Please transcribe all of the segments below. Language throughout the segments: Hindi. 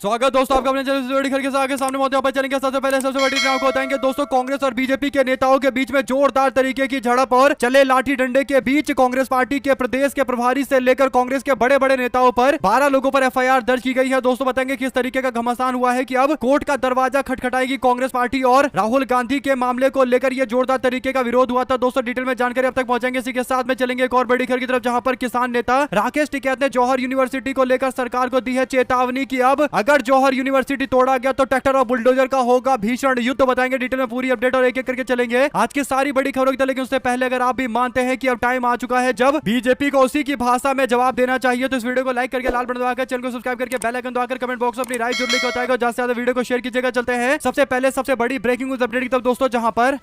स्वागत दोस्तों आपका अपने चैनल से बड़ी खबर के साथ आगे सामने मौत पर चलेंगे। सबसे पहले सबसे बड़ी खबर को बताएंगे दोस्तों, कांग्रेस और बीजेपी के नेताओं के बीच में जोरदार तरीके की झड़प और चले लाठी डंडे के बीच कांग्रेस पार्टी के प्रदेश के प्रभारी से लेकर कांग्रेस के बड़े बड़े नेताओं पर 12 लोगों पर एफआईआर दर्ज की गई है। दोस्तों बताएंगे किस तरीके का घमासान हुआ है कि अब कोर्ट का दरवाजा खटखटाएगी कांग्रेस पार्टी और राहुल गांधी के मामले को लेकर यह जोरदार तरीके का विरोध हुआ था। दोस्तों डिटेल में जानकारी अब तक पहुंचेंगे। इसी के साथ में चलेंगे एक और बड़ी खबर की तरफ, जहां पर किसान नेता राकेश टिकैत ने जौहर यूनिवर्सिटी को लेकर सरकार को दी है चेतावनी की अब अगर जौहर यूनिवर्सिटी तोड़ा गया तो ट्रैक्टर और बुलडोजर का होगा भीषण युद्ध। बताएंगे डिटेल में पूरी अपडेट और एक एक करके चलेंगे आज की सारी बड़ी खबरों की तरह। लेकिन उससे पहले अगर आप भी मानते हैं कि अब टाइम आ चुका है जब बीजेपी को उसी की भाषा में जवाब देना चाहिए तो इस वीडियो को लाइक करके लाल बटन दबाकर चैनल को सब्सक्राइब करके बेल आइकन दबाकर कमेंट बॉक्स में अपनी राय जरूर लिखकर बताएगा। ज्यादा से ज्यादा वीडियो को शेयर कीजिएगा। चलते हैं सबसे पहले सबसे बड़ी ब्रेकिंग न्यूज अपडेट की तरफ दोस्तों, जहां पर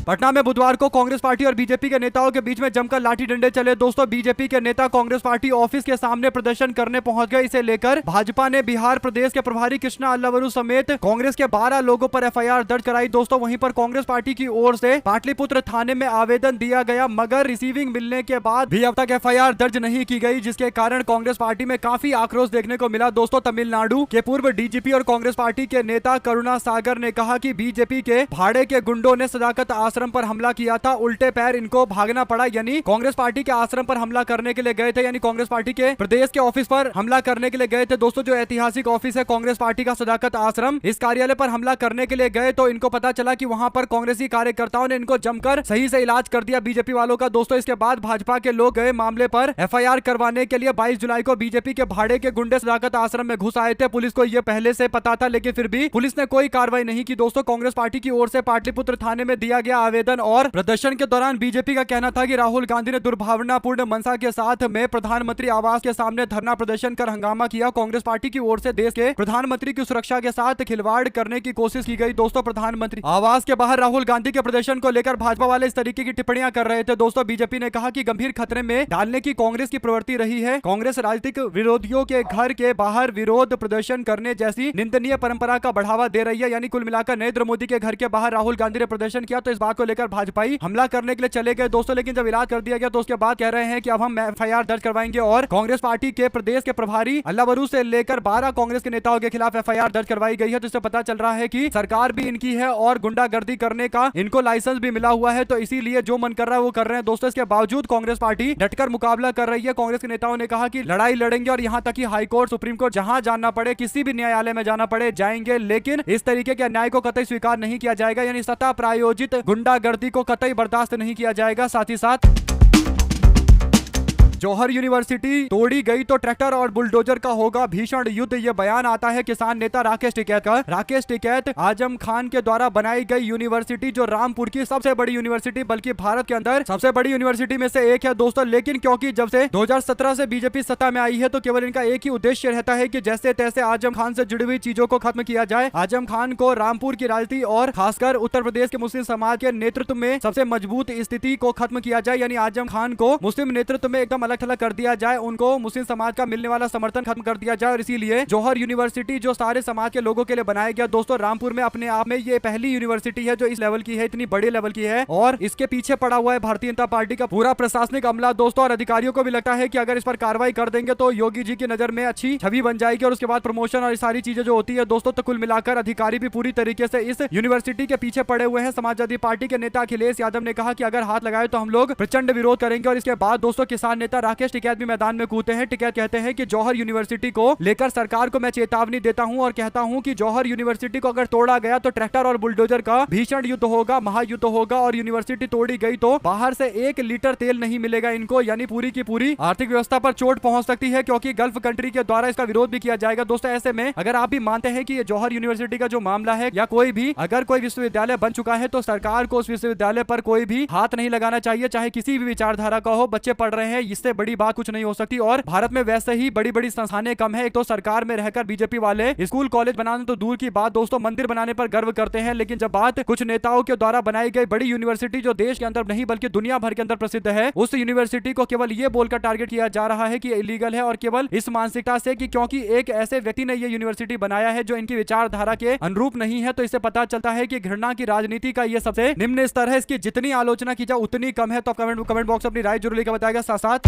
पटना में बुधवार को कांग्रेस पार्टी और बीजेपी के नेताओं के बीच में जमकर लाठी डंडे चले। दोस्तों बीजेपी के नेता कांग्रेस पार्टी ऑफिस के सामने प्रदर्शन करने पहुंच गए। इसे लेकर भाजपा ने बिहार प्रदेश के प्रभारी कृष्णा अल्लावरू समेत कांग्रेस के 12 लोगों पर एफआईआर दर्ज कराई। दोस्तों वहीं पर कांग्रेस पार्टी की ओर से पाटलिपुत्र थाने में आवेदन दिया गया, मगर रिसीविंग मिलने के बाद भी अब तक एफआईआर दर्ज नहीं की गई, जिसके कारण कांग्रेस पार्टी में काफी आक्रोश देखने को मिला। दोस्तों तमिलनाडु के पूर्व डीजीपी और कांग्रेस पार्टी के नेता करुणा सागर ने कहा कि बीजेपी के भाड़े के गुंडों ने सदाकत आश्रम पर हमला किया था, उल्टे पैर इनको भागना पड़ा। यानी कांग्रेस पार्टी के आश्रम पर हमला करने के लिए गए थे, यानी कांग्रेस पार्टी के प्रदेश के ऑफिस पर हमला करने के लिए गए थे। दोस्तों जो ऐतिहासिक ऑफिस है कांग्रेस पार्टी का सदाकत आश्रम, इस कार्यालय पर हमला करने के लिए गए तो इनको पता चला कि वहां पर कांग्रेसी कार्यकर्ताओं ने इनको जमकर सही से इलाज कर दिया बीजेपी वालों का। दोस्तों इसके बाद भाजपा के लोग गए मामले पर एफआईआर करवाने के लिए। 22 जुलाई को बीजेपी के भाड़े के गुंडे सदाकत आश्रम में घुस आए थे। पुलिस को यह पहले से पता था, लेकिन फिर भी पुलिस ने कोई कार्रवाई नहीं की। दोस्तों कांग्रेस पार्टी की ओर से पाटलिपुत्र थाने में दिया गया आवेदन और प्रदर्शन के दौरान बीजेपी का कहना था कि राहुल गांधी ने दुर्भावनापूर्ण मंशा के साथ में प्रधानमंत्री आवास के सामने धरना प्रदर्शन कर हंगामा किया। कांग्रेस पार्टी की ओर से देश के प्रधानमंत्री की सुरक्षा के साथ खिलवाड़ करने की कोशिश की गई। दोस्तों प्रधानमंत्री आवास के बाहर राहुल गांधी के प्रदर्शन को लेकर भाजपा वाले इस तरीके की टिप्पणियां कर रहे थे। दोस्तों बीजेपी ने कहा कि गंभीर खतरे में डालने की कांग्रेस की प्रवृत्ति रही है। कांग्रेस राजनीतिक विरोधियों के घर के बाहर विरोध प्रदर्शन करने जैसी निंदनीय परंपरा का बढ़ावा दे रही है। यानी कुल मिलाकर नरेंद्र मोदी के घर के बाहर राहुल गांधी ने प्रदर्शन किया तो इस बात को लेकर भाजपाई हमला करने के लिए चले गए दोस्तों। लेकिन जब इलाज कर दिया गया तो उसके बाद कह रहे हैं कि अब हम एफआईआर दर्ज करवाएंगे और कांग्रेस पार्टी के प्रदेश के प्रभारी अल्लावरू से लेकर 12 कांग्रेस के नेताओं के खिलाफ एफआईआर दर्ज करवाई गई है। तो इससे पता चल रहा है कि सरकार भी इनकी है और गुंडागर्दी करने का इनको लाइसेंस भी मिला हुआ है, तो इसीलिए जो मन कर रहा है वो कर रहे हैं। दोस्तों इसके बावजूद कांग्रेस पार्टी डटकर मुकाबला कर रही है। कांग्रेस के नेताओं ने कहा कि लड़ाई लड़ेंगे और यहां तक कि हाईकोर्ट सुप्रीम कोर्ट जहां जाना पड़े, किसी भी न्यायालय में जाना पड़े जाएंगे, लेकिन इस तरीके के अन्याय को कतई स्वीकार नहीं किया जाएगा। यानी सत्ता प्रायोजित गुंडागर्दी को कतई बर्दाश्त नहीं किया जाएगा। साथ ही साथ जौहर यूनिवर्सिटी तोड़ी गई तो ट्रैक्टर और बुलडोजर का होगा भीषण युद्ध, यह बयान आता है किसान नेता राकेश टिकैत का। राकेश टिकैत आजम खान के द्वारा बनाई गई यूनिवर्सिटी जो रामपुर की सबसे बड़ी यूनिवर्सिटी बल्कि भारत के अंदर सबसे बड़ी यूनिवर्सिटी में से एक है दोस्तों। लेकिन क्योंकि जब से 2017 से बीजेपी सत्ता में आई है तो केवल इनका एक ही उद्देश्य रहता है कि जैसे तैसे आजम खान से जुड़ी हुई चीजों को खत्म किया जाए। आजम खान को रामपुर की राजनीति और खासकर उत्तर प्रदेश के मुस्लिम समाज के नेतृत्व में सबसे मजबूत स्थिति को खत्म किया जाए। यानी आजम खान को मुस्लिम नेतृत्व में एकदम अलग थलग कर दिया जाए, उनको मुस्लिम समाज का मिलने वाला समर्थन खत्म कर दिया जाए। और इसीलिए जौहर यूनिवर्सिटी जो सारे समाज के लोगों के लिए बनाया गया दोस्तों, रामपुर में अपने आप में ये पहली यूनिवर्सिटी है जो इस लेवल की है, इतनी बड़े लेवल की है। और इसके पीछे पड़ा हुआ है भारतीय जनता पार्टी का पूरा प्रशासनिक अमला दोस्तों। और अधिकारियों को भी लगता है कि अगर इस पर कार्रवाई कर देंगे तो योगी जी की नजर में अच्छी छवि बन जाएगी और उसके बाद प्रमोशन और सारी चीजें जो होती है दोस्तों। तो कुल मिलाकर अधिकारी भी पूरी तरीके से इस यूनिवर्सिटी के पीछे पड़े हुए हैं। समाजवादी पार्टी के नेता अखिलेश यादव ने कहा कि अगर हाथ लगाए तो हम लोग प्रचंड विरोध करेंगे। और इसके बाद दोस्तों किसान नेता राकेश टिकैत भी मैदान में कूदते हैं। टिकैत कहते हैं कि जौहर यूनिवर्सिटी को लेकर सरकार को मैं चेतावनी देता हूं और कहता हूं कि जौहर यूनिवर्सिटी को अगर तोड़ा गया तो ट्रैक्टर और बुलडोजर का भीषण युद्ध होगा, महायुद्ध होगा। और यूनिवर्सिटी तोड़ी गई तो बाहर से 1 लीटर तेल नहीं मिलेगा इनको, यानी पूरी की पूरी आर्थिक व्यवस्था पर चोट पहुंच सकती है, क्योंकि गल्फ कंट्री के द्वारा इसका विरोध भी किया जाएगा दोस्तों। ऐसे में अगर आप भी मानते हैं कि ये जौहर यूनिवर्सिटी का जो मामला है या कोई भी अगर कोई विश्वविद्यालय बन चुका है तो सरकार को उस विश्वविद्यालय पर कोई भी हाथ नहीं लगाना चाहिए, चाहे किसी भी विचारधारा का हो। बच्चे पढ़ रहे हैं, इससे बड़ी बात कुछ नहीं हो सकती। और भारत में वैसे ही बड़ी बड़ी संस्थानें कम है। एक तो सरकार में रहकर बीजेपी वाले स्कूल कॉलेज बनाने तो दूर की बात दोस्तों, मंदिर बनाने पर गर्व करते हैं, लेकिन जब बात कुछ नेताओं के द्वारा बनाई गई बड़ी यूनिवर्सिटी जो देश के अंदर नहीं बल्कि दुनिया भर के अंदर प्रसिद्ध है, उस यूनिवर्सिटी को केवल ये बोलकर टारगेट किया जा रहा है कि इलीगल है। और केवल इस मानसिकता से कि क्योंकि एक ऐसे व्यक्ति ने ये यूनिवर्सिटी बनाया है जो इनकी विचारधारा के अनुरूप नहीं है, तो इससे पता चलता है कि घृणा की राजनीति का ये सबसे निम्न स्तर है। इसकी जितनी आलोचना की जाए उतनी कम है। तो कमेंट बॉक्स अपनी राय जरूर लिखकर बताएगा। साथ साथ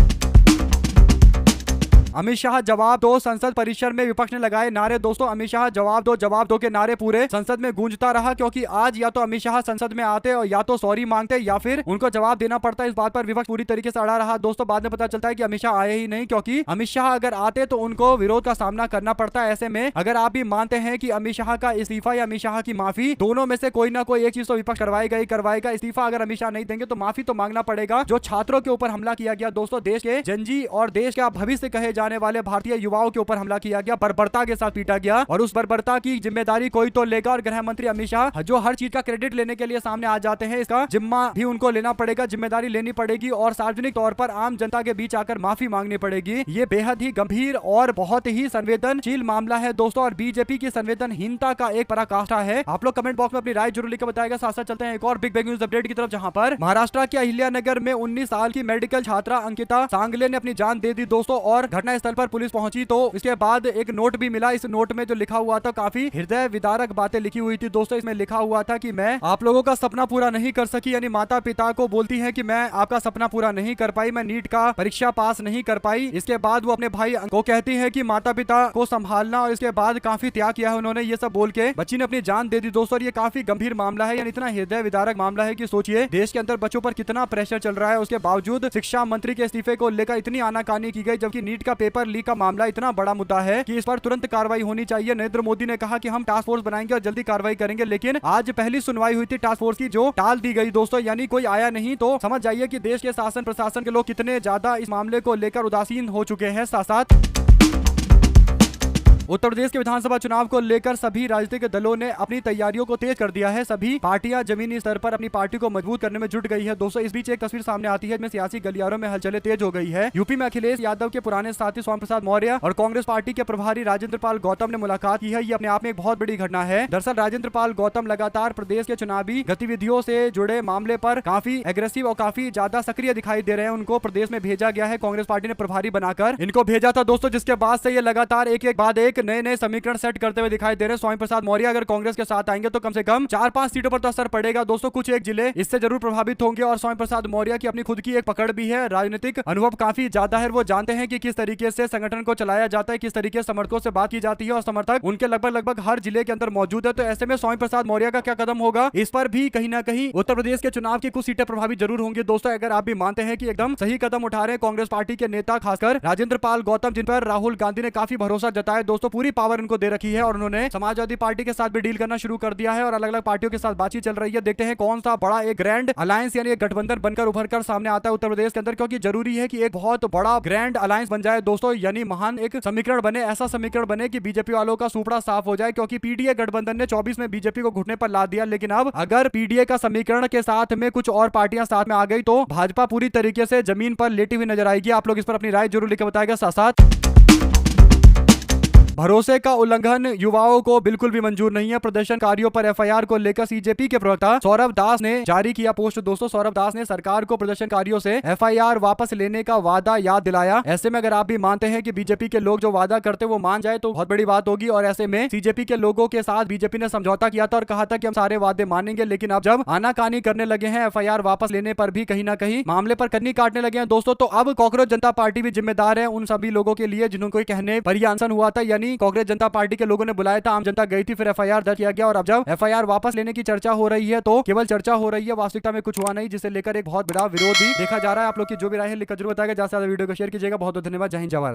अमित शाह जवाब दो, संसद परिसर में विपक्ष ने लगाए नारे। दोस्तों अमित शाह जवाब दो के नारे पूरे संसद में गूंजता रहा, क्योंकि आज या तो अमित शाह संसद में आते और या तो सॉरी मांगते या फिर उनको जवाब देना पड़ता। इस बात पर विपक्ष पूरी तरीके से अड़ा रहा। दोस्तों बाद में पता चलता है कि अमित शाह आए ही नहीं, क्योंकि अमित शाह अगर आते तो उनको विरोध का सामना करना पड़ता है। ऐसे में अगर आप भी मानते हैं कि अमित शाह का इस्तीफा या अमित शाह की माफी, दोनों में से कोई ना कोई एक चीज तो विपक्ष करवाएगा। इस्तीफा अगर अमित शाह नहीं देंगे तो माफी तो मांगना पड़ेगा। जो छात्रों के ऊपर हमला किया गया दोस्तों, देश के जनजी और देश का भविष्य कहे जाने वाले भारतीय युवाओं के ऊपर हमला किया गया, बर्बरता के साथ पीटा गया, और उस बर्बरता की जिम्मेदारी कोई तो लेगा। और गृह मंत्री अमित शाह जो हर चीज का क्रेडिट लेने के लिए सामने आ जाते हैं, इसका जिम्मा भी उनको लेना पड़ेगा, जिम्मेदारी लेनी पड़ेगी और सार्वजनिक तौर पर आम जनता के बीच आकर माफी मांगनी पड़ेगी। ये बेहद ही गंभीर और बहुत ही संवेदनशील मामला है दोस्तों, और बीजेपी की संवेदनहीनता का एक पराकाष्ठा है। आप लोग कमेंट बॉक्स में अपनी राय जरूर लिखकर बताएगा। साथ साथ चलते हैं एक और बिग ब्रेकिंग न्यूज अपडेट की तरफ, जहां पर महाराष्ट्र के अहिल्यानगर में 19 साल की मेडिकल छात्रा अंकिता सांगले ने अपनी जान दे दी दोस्तों, और घटनास्थल पर पुलिस पहुंची तो इसके बाद एक नोट भी मिला। इस नोट में जो लिखा हुआ था काफी हृदय विदारक बातें लिखी हुई थी दोस्तों। इसमें लिखा हुआ था कि मैं आप लोगों का सपना पूरा नहीं कर सकी, यानी माता पिता को बोलती है कि मैं आपका सपना पूरा नहीं कर पाई, मैं नीट का परीक्षा पास नहीं कर पाई। इसके बाद वो अपने भाई को कहती है कि माता पिता को संभालना, और इसके बाद काफी त्याग किया है उन्होंने। ये सब बोल के बच्ची ने अपनी जान दे दी दोस्तों। ये काफी गंभीर मामला है, यानी इतना हृदय विदारक मामला है कि सोचिए देश के अंदर बच्चों पर कितना प्रेशर चल रहा है। उसके बावजूद शिक्षा मंत्री के इस्तीफे को लेकर इतनी आनाकानी की गई, जबकि नीट का पेपर लीक का मामला इतना बड़ा मुद्दा है कि इस पर तुरंत कार्रवाई होनी चाहिए। नरेंद्र मोदी ने कहा कि हम टास्क फोर्स बनाएंगे और जल्दी कार्रवाई करेंगे, लेकिन आज पहली सुनवाई हुई थी टास्क फोर्स की, जो टाल दी गई दोस्तों, यानी कोई आया नहीं। तो समझ जाइए कि देश के शासन प्रशासन के लोग कितने ज्यादा इस मामले को लेकर उदासीन हो चुके हैं। साथ साथ उत्तर प्रदेश के विधानसभा चुनाव को लेकर सभी राजनीतिक दलों ने अपनी तैयारियों को तेज कर दिया है। सभी पार्टियां जमीनी स्तर पर अपनी पार्टी को मजबूत करने में जुट गई है दोस्तों। इस बीच एक तस्वीर सामने आती है जिसमें सियासी गलियारों में हलचलें तेज हो गई है। यूपी में अखिलेश यादव के पुराने साथी स्वामी प्रसाद मौर्य और कांग्रेस पार्टी के प्रभारी राजेंद्र पाल गौतम ने मुलाकात की है। ये अपने आप में एक बहुत बड़ी घटना है। दरअसल राजेंद्र पाल गौतम लगातार प्रदेश के चुनावी गतिविधियों से जुड़े मामले पर काफी एग्रेसिव और काफी ज्यादा सक्रिय दिखाई दे रहे हैं। उनको प्रदेश में भेजा गया है, कांग्रेस पार्टी ने प्रभारी बनाकर इनको भेजा था दोस्तों, जिसके बाद से ये लगातार एक एक बाद एक नए नए समीकरण सेट करते हुए दिखाई दे रहे हैं। स्वामी प्रसाद मौर्य अगर कांग्रेस के साथ आएंगे तो कम से कम 4-5 सीटों पर तो असर पड़ेगा दोस्तों। कुछ एक जिले इससे जरूर प्रभावित होंगे, और स्वामी प्रसाद मौर्य की अपनी खुद की एक पकड़ भी है, राजनीतिक अनुभव काफी ज्यादा है। वो जानते हैं कि किस तरीके से संगठन को चलाया जाता है, किस तरीके से समर्थकों से बात की जाती है, और समर्थक उनके लगभग हर जिले के अंदर मौजूद है। तो ऐसे में स्वामी प्रसाद मौर्य का क्या कदम होगा, इस पर भी कहीं ना कहीं उत्तर प्रदेश के चुनाव की कुछ सीटें प्रभावित जरूर होंगी दोस्तों। अगर आप भी मानते हैं कि एकदम सही कदम उठा रहे हैं कांग्रेस पार्टी के नेता, खासकर राजेंद्र पाल गौतम, जिन पर राहुल गांधी ने काफी भरोसा जताया दोस्तों, पूरी पावर इनको दे रखी है, और उन्होंने समाजवादी पार्टी के साथ भी डील करना शुरू कर दिया है, और अलग अलग पार्टियों के साथ बातचीत चल रही है। देखते हैं कौन सा बड़ा एक ग्रैंड अलायंस यानी एक गठबंधन बनकर उभर कर सामने आता है उत्तर प्रदेश के अंदर, क्योंकि जरूरी है कि एक बहुत बड़ा ग्रैंड अलायंस बन जाए दोस्तों, यानी महान एक समीकरण बने, ऐसा समीकरण बने कि बीजेपी वालों का सुपड़ा साफ हो जाए। क्योंकि पीडीए गठबंधन ने 24 में बीजेपी को घुटने पर ला दिया, लेकिन अब अगर पीडीए का समीकरण के साथ में कुछ और पार्टियां साथ में आ गई तो भाजपा पूरी तरीके से जमीन पर लेटी हुई नजर आएगी। आप लोग इस पर अपनी राय जरूर लिखकर बताएगा। साथ साथ भरोसे का उल्लंघन युवाओं को बिल्कुल भी मंजूर नहीं है। प्रदर्शनकारियों पर एफआईआर को लेकर सीजेपी के प्रवक्ता सौरभ दास ने जारी किया पोस्ट दोस्तों। सौरभ दास ने सरकार को प्रदर्शनकारियों से एफआईआर वापस लेने का वादा याद दिलाया। ऐसे में अगर आप भी मानते हैं कि बीजेपी के लोग जो वादा करते वो मान जाए तो बहुत बड़ी बात होगी, और ऐसे में सीजेपी के लोगों के साथ बीजेपी ने समझौता किया था और कहा था कि हम सारे वादे मानेंगे, लेकिन अब जब आनाकानी करने लगे हैं, एफआईआर वापस लेने पर भी कहीं ना कहीं मामले पर कन्नी काटने लगे हैं दोस्तों, तो अब कांग्रेस जनता पार्टी भी जिम्मेदार है उन सभी लोगों के लिए जिन्होंने कहने पर यह अनशन हुआ था। यानी कांग्रेस जनता पार्टी के लोगों ने बुलाया था, आम जनता गई थी, फिर एफआईआर दर्ज किया गया, और अब जब एफआईआर वापस लेने की चर्चा हो रही है तो केवल चर्चा हो रही है, वास्तविकता में कुछ हुआ नहीं, जिसे लेकर एक बहुत बड़ा विरोध भी देखा जा रहा है। आप लोग की जो भी राय है लिखकर जरूर बताएगा। ज्यादा से ज्यादा वीडियो को शेयर कीजिएगा। बहुत बहुत धन्यवाद। जय हिंद, जय भारत।